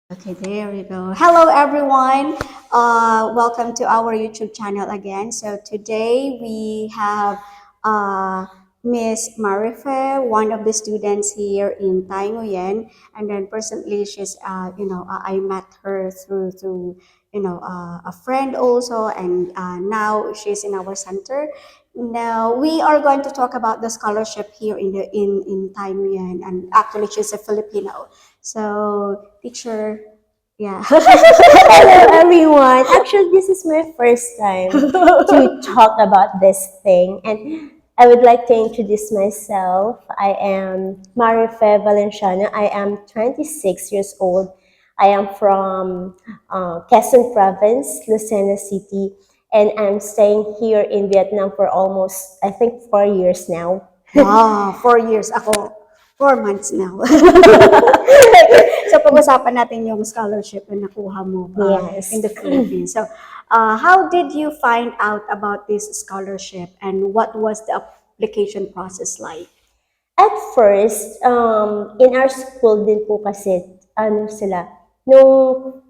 Okay, there we go. Hello, everyone. Welcome to our YouTube channel again. So today we have Miss Marife, one of the students here in Tai Nguyen, and then personally, I met her through a friend also, and now she's in our center. Now we are going to talk about the scholarship here in Tai Nguyen, and actually she's a Filipino. So, teacher, yeah. Hello everyone. Actually, this is my first time to talk about this thing, and I would like to introduce myself. I am Marife Valenciano. I am 26 years old. I am from Quezon Province, Lucena City, and I'm staying here in Vietnam for almost, I think, 4 years now. Wow, 4 years. Ako, 4 months now. So, pag-usapan natin yung scholarship na nakuha mo Yes. in the Philippines. So, how did you find out about this scholarship and what was the application process like? At first, in our school din po kasi, ano sila, nung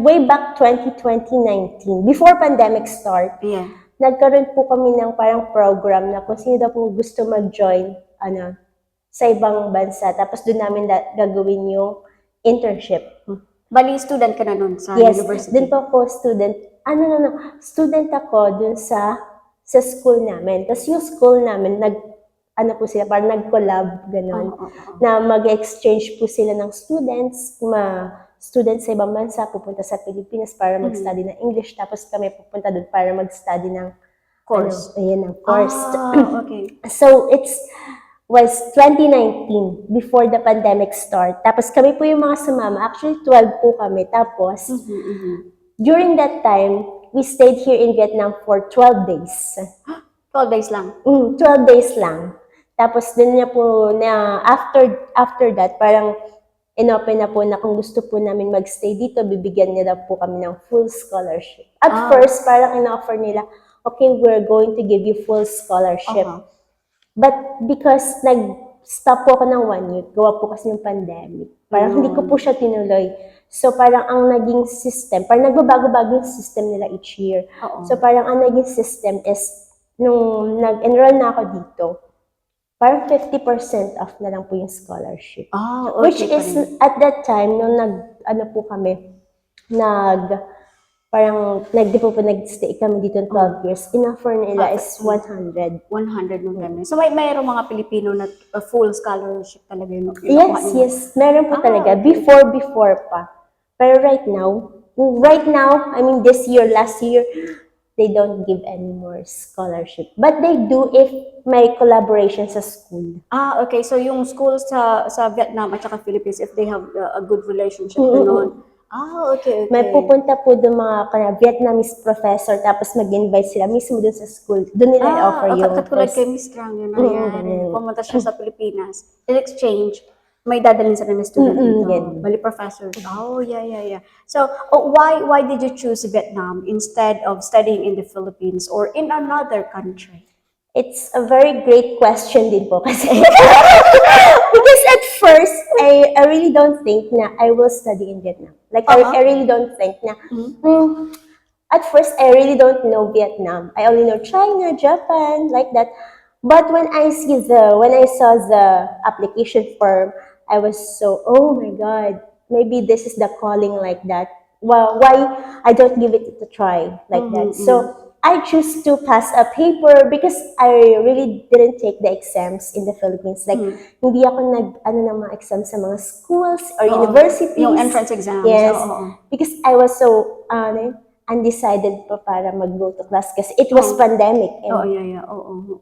way back 2019, before pandemic start, Yeah. nagkaroon po kami ng parang program na kung sino daw po gusto mag-join sa ibang bansa. Tapos doon namin gagawin yung internship. Bali, student ka na nun sa Yes, university? doon po ako student. Student ako doon sa school namin. Tapos yung school namin, parang nag-collab, gano'n, na mag-exchange po sila ng students, students sa ibang bansa, pupunta sa Pilipinas para mag-study ng English, tapos kami pupunta doon para mag-study ng Course. ng course. Okay. So, was 2019, before the pandemic start. Tapos kami po yung mga sumama. Actually, 12 po kami. Tapos, during that time, we stayed here in Vietnam for 12 days. 12 days lang? 12 days lang. Tapos, dun niya po na, after that, parang inopen na po na kung gusto po namin magstay dito, bibigyan nila po kami ng full scholarship. At first, parang in-offer nila, okay, we're going to give you full scholarship. But because nag-stop po ako ng 1 year, gawa po kasi yung pandemic. Parang hindi ko po siya tinuloy. So parang ang naging system, parang nagbabago-bago yung system nila each year. So parang ang naging system is, nung nag-enroll na ako dito, parang 50% off na lang po yung scholarship. Okay, which is, at that time, nung nag-stay kami dito ng 12 years, in-offer nila is 100. 100 nung time. So, mayroong mga Pilipino na full scholarship talaga yun? Yes. Meron po talaga. Okay. Before pa. Pero right now, I mean this year, last year, they don't give any more scholarship. But they do if may collaboration sa school. Okay. So, yung schools sa Vietnam at saka Philippines, if they have a good relationship, ganun. Okay. May pupunta po doon mga Vietnamese professor, tapos mag-invite sila mismo doon sa school. Doon nila i-offer yung katulad kay Miss Trang, yun nangyari. Pumunta siya sa Pilipinas. In exchange, may dadalhin sa na student dito. Bali professor. Yeah. So, why did you choose Vietnam instead of studying in the Philippines or in another country? It's a very great question din po kasi. Because at first, I really don't think na I will study in Vietnam. Like, I really don't think na, at first, I really don't know Vietnam. I only know China, Japan, like that. But when I saw the application form, I was so, oh my God, maybe this is the calling like that. Well, why I don't give it a try like that? So, I choose to pass a paper because I really didn't take the exams in the Philippines. Like, hindi ako ng mga exams sa mga schools or universities. Yung entrance exams. Yes. Because I was so undecided pa para mag-go to class kasi it was pandemic. And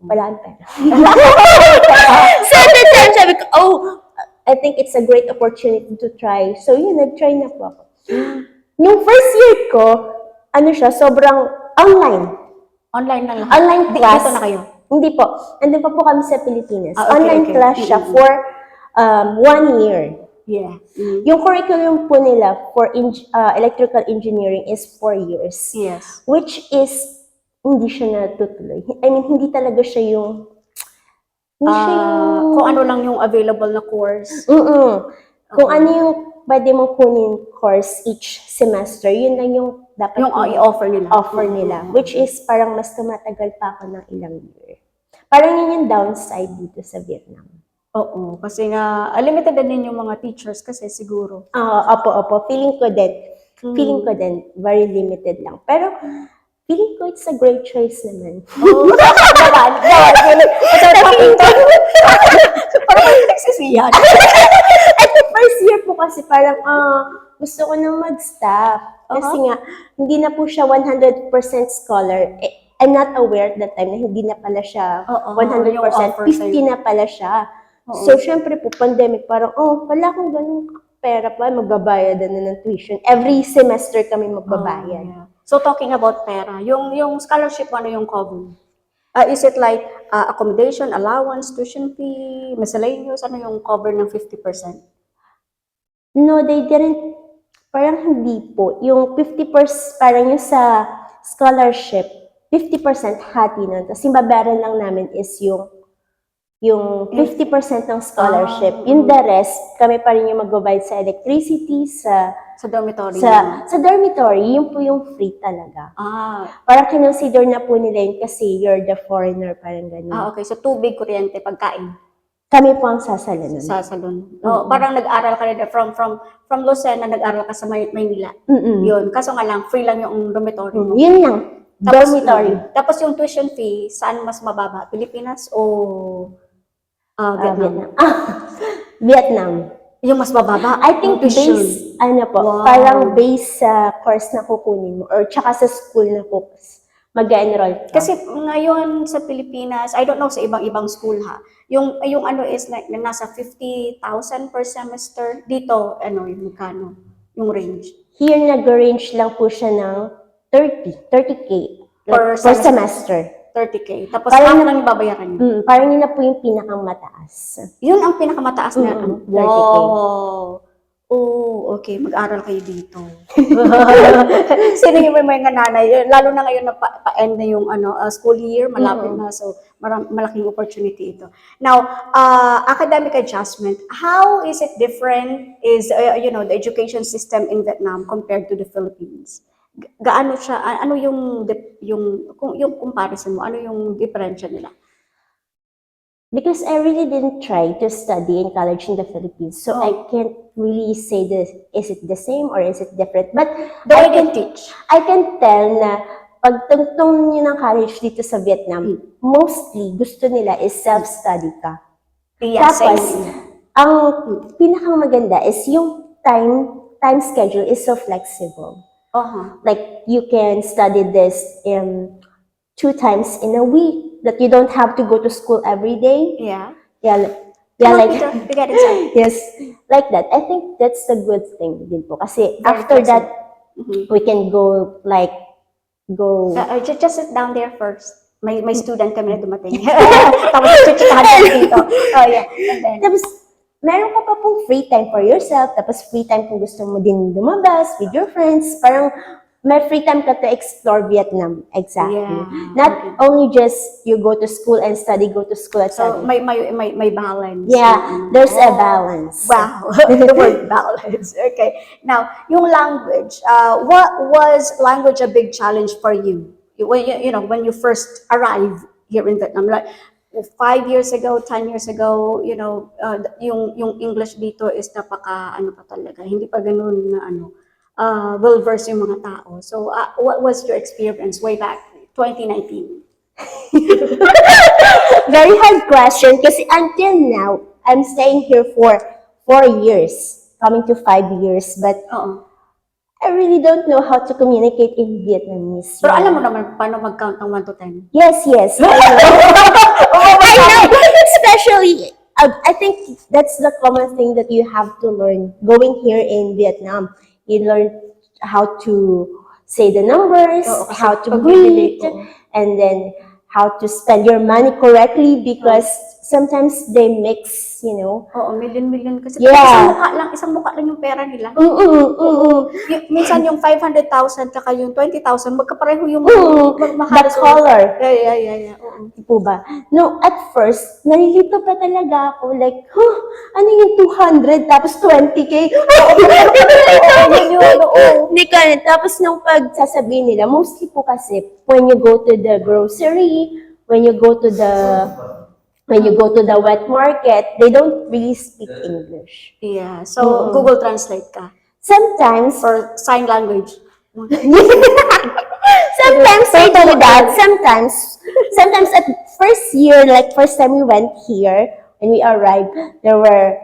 wala ang pera. So at the time, sabi ko, I think it's a great opportunity to try. So yun, nag-try na po ako. Yung first year ko, sobrang online. Online na lang? Online class. Dito na kayo? Hindi po. Nandun pa po kami sa Pilipinas. Online class siya for 1 year. Yeah. Yung curriculum po nila for electrical engineering is 4 years. Yes. Which is, hindi siya natutuloy. I mean, hindi talaga siya yung... kung ano lang yung available na course. Kung ano yung pwede mong kunin course each semester, yun lang yung dapat Yung i-offer nila. offer nila, which is parang mas tumatagal pa ako ng ilang year. Parang yun yung downside dito sa Vietnam. Oo, kasi nga, limited din yung mga teachers kasi siguro. Opo. Feeling ko din, very limited lang. Pero, feeling ko it's a great choice naman. Oo, naman. Feeling ko. Parang may nagsisiyan. At the first year po kasi parang, gusto ko nang mag-stop. Kasi nga, hindi na po siya 100% scholar. I'm not aware at that time na hindi na pala siya 100%, 50 na pala siya. So, syempre po, pandemic, parang, wala akong ganun pera pa, magbabayad na ng tuition. Every semester kami magbabayad. Yeah. So, talking about pera, yung scholarship, ano yung cover? Is it like accommodation, allowance, tuition fee, miscellaneous? Ano yung cover ng 50%? No, they didn't. Parang hindi po. Yung 50%, parang yung sa scholarship, 50% hati nun. Tapos yung babayaran lang namin is yung 50% ng scholarship. Yung the rest, kami pa rin yung magbabayad sa electricity, sa dormitory. Sa dormitory, yun po yung free talaga. Parang kinonsider na po nila yun kasi you're the foreigner, parang ganun. Okay. So, tubig, kuryente, pagkain. Kami po ang sasalon. Sasalon. Parang nag-aral ka rin from Lucena, nag-aral ka sa Maynila. Yun. Kaso nga lang, free lang yung dormitory mo. Yun lang. Dormitory. Tapos yung tuition fee, saan mas mababa? Pilipinas o Vietnam? Vietnam. Yung mas mababa? I think based, parang based sa course na kukunin mo or tsaka sa school na mag-enroll ka. Kasi ngayon sa Pilipinas, I don't know sa ibang school ha, yung ano is like nasa 50,000 per semester. Dito, yung magkano? Yung range? Here, nag-range lang po siya ng 30K per semester. 30K. Tapos parang lang ibabayaran niyo. Parang yun na po yung pinakamataas. Yun ang pinakamataas na 30K. Wow. Oh, okay. Mag-aral kayo dito. Sino yung may nanay? Lalo na ngayon na pa-end na yung school year, malapit na. So, malaking opportunity ito. Now, academic adjustment, how is it different is, the education system in Vietnam compared to the Philippines? Gaano siya, ano yung comparison mo? Ano yung difference nila? Because I really didn't try to study in college in the Philippines, so I can't really say this, is it the same or is it different? But I can teach. I can tell na pag tungtong nyo ng college dito sa Vietnam, mostly gusto nila is self-study ka. Yes, tapos, ang pinakang maganda is yung time schedule is so flexible. Like you can study this 2 times in a week. That you don't have to go to school every day. Yeah, like yes, like that. I think that's the good thing din po. Kasi after that, we can go. Just sit down there first. May student kami na dumating. Tapos chichikahan kami dito. Yeah. And then, tapos, meron ka pa pong free time for yourself. Tapos free time kung gusto mo din lumabas with your friends. Parang may free time ka to explore Vietnam. Exactly. Yeah, Not only just you go to school and study, go to school and study. So, may balance. Yeah, there's a balance. Wow, the word balance. Okay. Now, yung language, what was language a big challenge for you? When you first arrived here in Vietnam, like 5 years ago, 10 years ago, yung English dito is napaka, pa talaga, hindi pa ganun na well-versed yung mga tao. So, what was your experience way back 2019? Very hard question kasi until now, I'm staying here for 4 years, coming to 5 years, but I really don't know how to communicate in Vietnamese. Pero alam mo naman paano mag-count ng 1 to 10? Yes. I know. Especially, I think that's the common thing that you have to learn going here in Vietnam. You learn how to say the numbers, how to greet, and then how to spend your money correctly because sometimes they mix, you know. Oo, million kasi. Yeah. Isang mukha lang yung pera nila. Mm-mm. Minsan yung 500,000 kaka yung 20,000, magkapareho yung The mahalos. color. Yeah. Oo. Po ba? No, at first, nalilito pa talaga ako. Like, huh, ano yung 200 tapos 20K? Hindi ka. Tapos nung pagsasabihin nila, mostly po kasi, when you go to the grocery, when you go to the wet market, they don't really speak English. Yeah. So, Google Translate ka. Sometimes, Or sign language. sometimes I do that. Sometimes at first year, like first time we went here, when we arrived, there were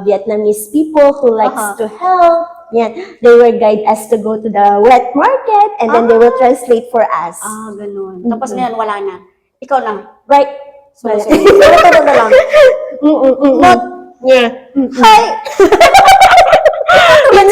Vietnamese people who likes to help. Yeah, they will guide us to go to the wet market, and then they will translate for us. Ganun. Tapos ngayon, wala na. Ikaw lang. Right? So na lang. Not, yeah. Hi! Yun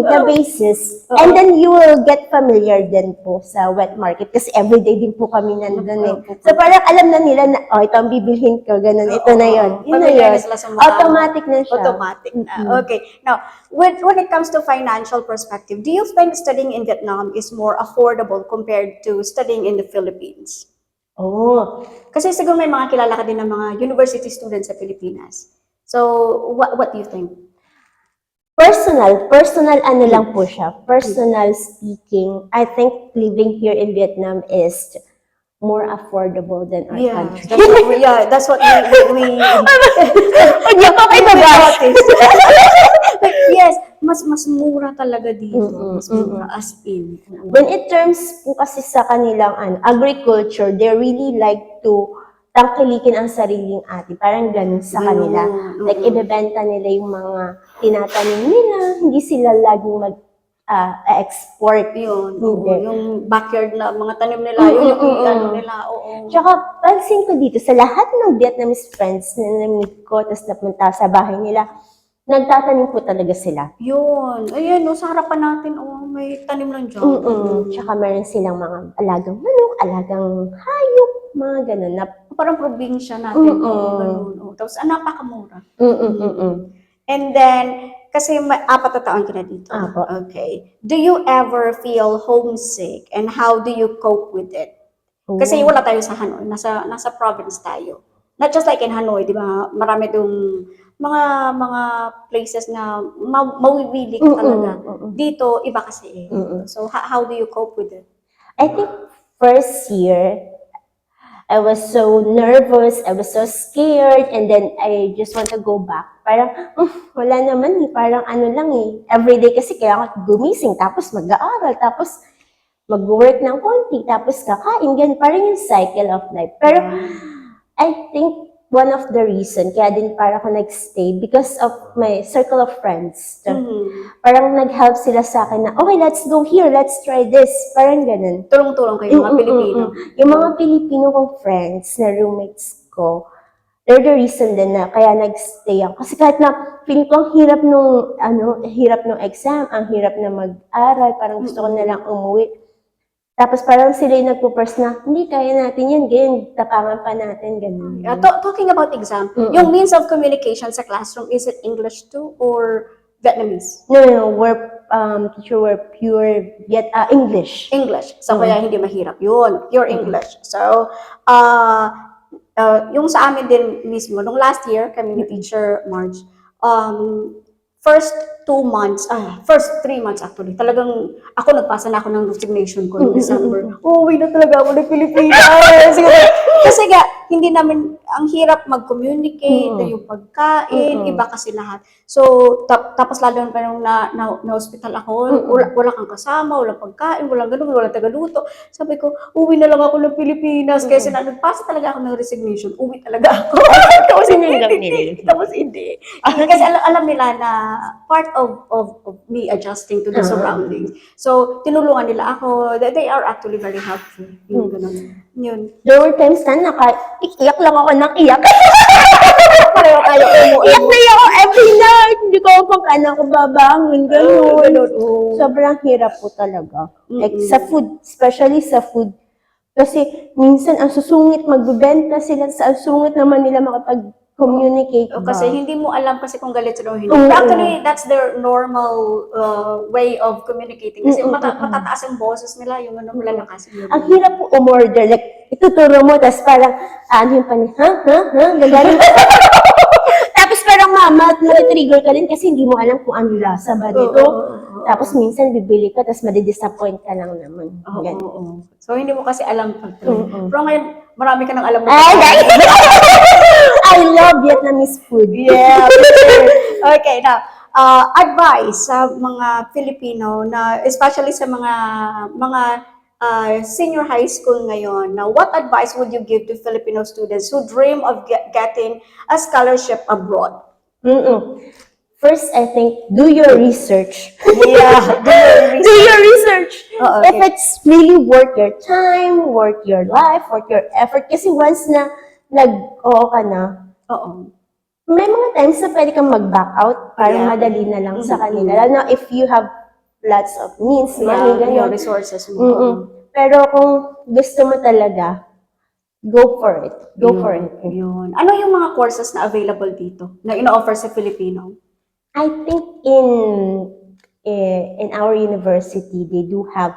the basis. And then you will get familiar din po sa wet market kasi everyday din po kami nandun eh. So parang alam na nila na, ito ang bibilhin ko, ganun, ito na yun. Yun na yun. Automatic na siya. Automatic na. Okay. Now, when it comes to financial perspective, do you think studying in Vietnam is more affordable compared to studying in the Philippines? Oh. Kasi siguro may mga kilala ka din ng mga university students sa Pilipinas. So, what do you think? Personal ano lang po siya. Personal speaking, I think living here in Vietnam is more affordable than our country. That's what we yes, mas mura talaga dito. Mas mura as in. When it terms po kasi sa kanilang agriculture, they really like to tangkilikin ang sariling ati. Parang ganun sa kanila. Like, ibebenta nila yung mga tinatanim nila. Hindi sila laging mag-export. Yung backyard na mga tanim nila, yung ano nila. Tsaka, pansin ko dito, sa lahat ng Vietnamese friends na na-meet ko, tapos napunta sa bahay nila, nagtatanim po talaga sila. Ayan, sa harapan natin, may tanim lang dyan. Tsaka meron silang mga alagang manok, alagang hayop, mga ganun. Parang probinsya natin. Ganun. Tapos, napakamura. And then, kasi 4 na taon ka na dito. Okay. Do you ever feel homesick? And how do you cope with it? Kasi wala tayo sa Hanoi. Nasa province tayo. Not just like in Hanoi, di ba? Marami dong mga places na mawibili ka talaga. Dito, iba kasi So, how do you cope with it? I think first year, I was so nervous, I was so scared, and then I just want to go back. Parang, wala naman eh, parang ano lang eh. Everyday kasi kaya ako gumising, tapos mag-aaral, tapos mag-work ng konti, tapos kakain, ganun. Parang yung cycle of life. Pero, I think one of the reason, kaya din para ako nag-stay, because of my circle of friends. Parang nag-help sila sa akin na, okay, let's go here, let's try this. Parang ganun. Tulong-tulong kayo mga Pilipino. Yung mga Pilipino kong friends na roommates ko, they're the reason din na kaya nag-stay ako. Kasi kahit na feeling ko ang hirap nung exam, ang hirap na mag-aral, parang gusto ko na lang umuwi. Tapos parang sila yung nagpo-first na, hindi, kaya natin yan, ganyan, tapangan pa natin, ganun. Talking about exam, yung means of communication sa classroom, is it English too or Vietnamese? No, we're pure English. English. So, kaya hindi mahirap yun. Pure English. So, yung sa amin din mismo, nung last year, kami ni Teacher Marge, first 3 months actually, talagang ako nagpasa na ako ng resignation ko noong December. Uwi na talaga ako ng Pilipinas. Kasi nga, hindi namin, ang hirap mag-communicate, yung pagkain, iba kasi lahat. So, tapos lalo pa nung na-hospital ako, wala kang kasama, walang pagkain, walang ganun, walang tagaluto. Sabi ko, uwi na lang ako ng Pilipinas. Kasi nagpasa talaga ako ng resignation, uwi talaga ako. Tapos hindi. Kasi alam nila na part of me adjusting to the surroundings. So, tinulungan nila ako. They are actually very helpful. Yung ganun. Yun. There were times na iyak lang ako ng iyak. Pareho tayo. Iyak na iyak ako every night. Hindi ko ako babangon. Ganun. Sobrang hirap po talaga. Like sa food, especially sa food, Kasi minsan ang susungit, magbebenta sila sa sungit naman nila makapag-communicate ba. Kasi hindi mo alam kasi kung galit sila o hindi. Oo. Actually, that's their normal way of communicating. Kasi matataas ang boses nila, yung ano, malalakas yung Ang hirap po umorder. Like, ituturo mo, tapos parang, ano yung pani, gagaling. Tapos parang trigger ka din kasi hindi mo alam kung ano lasa ba nito. Tapos minsan bibili ka, tapos madidisappoint ka lang naman. Oo. So, hindi mo kasi alam pag Pero ngayon, marami ka nang alam mo. I love Vietnamese food. Yeah. Okay, now, advice sa mga Filipino na especially sa mga senior high school ngayon. Now, what advice would you give to Filipino students who dream of getting a scholarship abroad? First, I think, do your research. Yeah, Do your research. Okay. If it's really worth your time, worth your life, worth your effort. Kasi once na nag-oo ka na, Oo. may mga times na pwede kang mag-back out, parang Yeah. madali na lang sa kanila. Lalo na if you have lots of means, money, Yung gano'n. resources mo. Pero kung gusto mo talaga, go for it. Go for it. Yun. Ano yung mga courses na available dito na ino-offer sa Filipino? I think in our university, they do have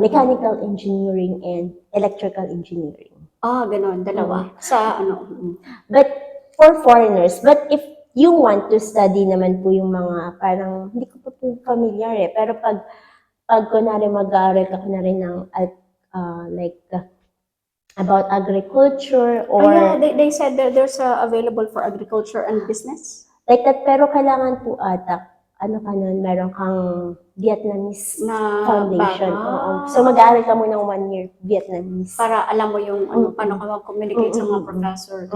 mechanical engineering and electrical engineering. Ganun, dalawa. Sa ano? But for foreigners, but if you want to study naman po yung mga parang, hindi ko pa po familiar pero pag kunwari mag-aaral ka kunwari ng about agriculture or Yeah, they said that there's available for agriculture and business. like that, pero kailangan po ata, ano ka nun, meron kang Vietnamese Na foundation. baga. Oo. So mag-aaral ka muna ng 1 year Vietnamese. Para alam mo yung paano ka mag-communicate sa mga professor.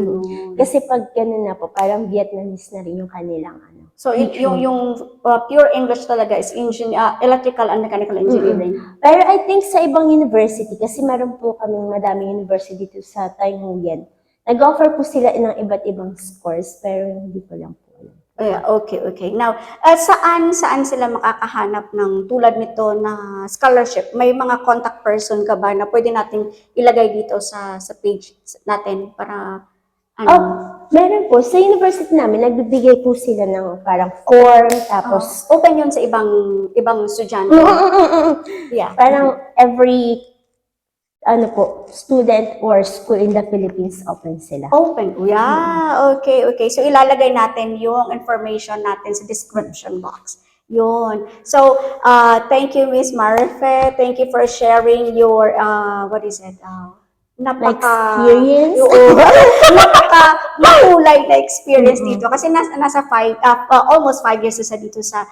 Kasi pag ganun na po, parang Vietnamese na rin yung kanilang ano. So yung pure English talaga is electrical and mechanical engineering. Pero I think sa ibang university, kasi meron po kaming madaming university dito sa Tay Nguyen, nag-offer po sila ng iba't ibang course, pero hindi ko lang po alam. Okay. Now, saan sila makakahanap ng tulad nito na scholarship? May mga contact person ka ba na pwede nating ilagay dito sa page natin para Meron po. Sa university namin, nagbibigay po sila ng parang form, tapos open yun sa ibang estudyante. Yeah. parang every student or school in the Philippines open sila. Open. Yeah. Okay. So ilalagay natin yung information natin sa description box. Yun. So, thank you, Miss Marife. Thank you for sharing your, Experience? Makulay na experience dito. Kasi nasa almost 5 years na dito sa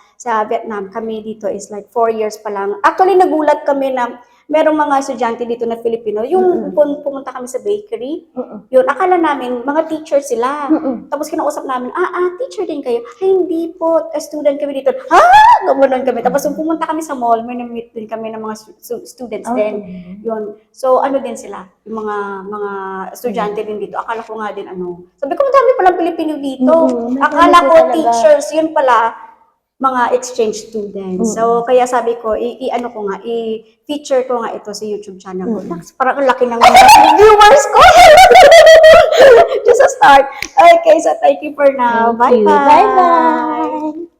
Vietnam. Kami dito is like 4 years pa lang. Actually, nagulat kami na merong mga estudyante dito na Filipino, yung pumunta kami sa bakery, yun, akala namin, mga teacher sila. Tapos kinausap namin, teacher din kayo? Ay, hindi po, student kami dito. Gumunon kami. Tapos nung pumunta kami sa mall, may na-meet din kami ng mga students din. Yun. So, ano din sila, yung mga estudyante din dito. Akala ko nga din, sabi ko, madami palang Pilipino dito. Akala ko teachers, yun pala, mga exchange students. So, kaya sabi ko, i-feature ko nga ito sa YouTube channel ko. Parang ang laki ng viewers ko. Just a start. Okay, so thank you for now. Bye-bye. Bye-bye.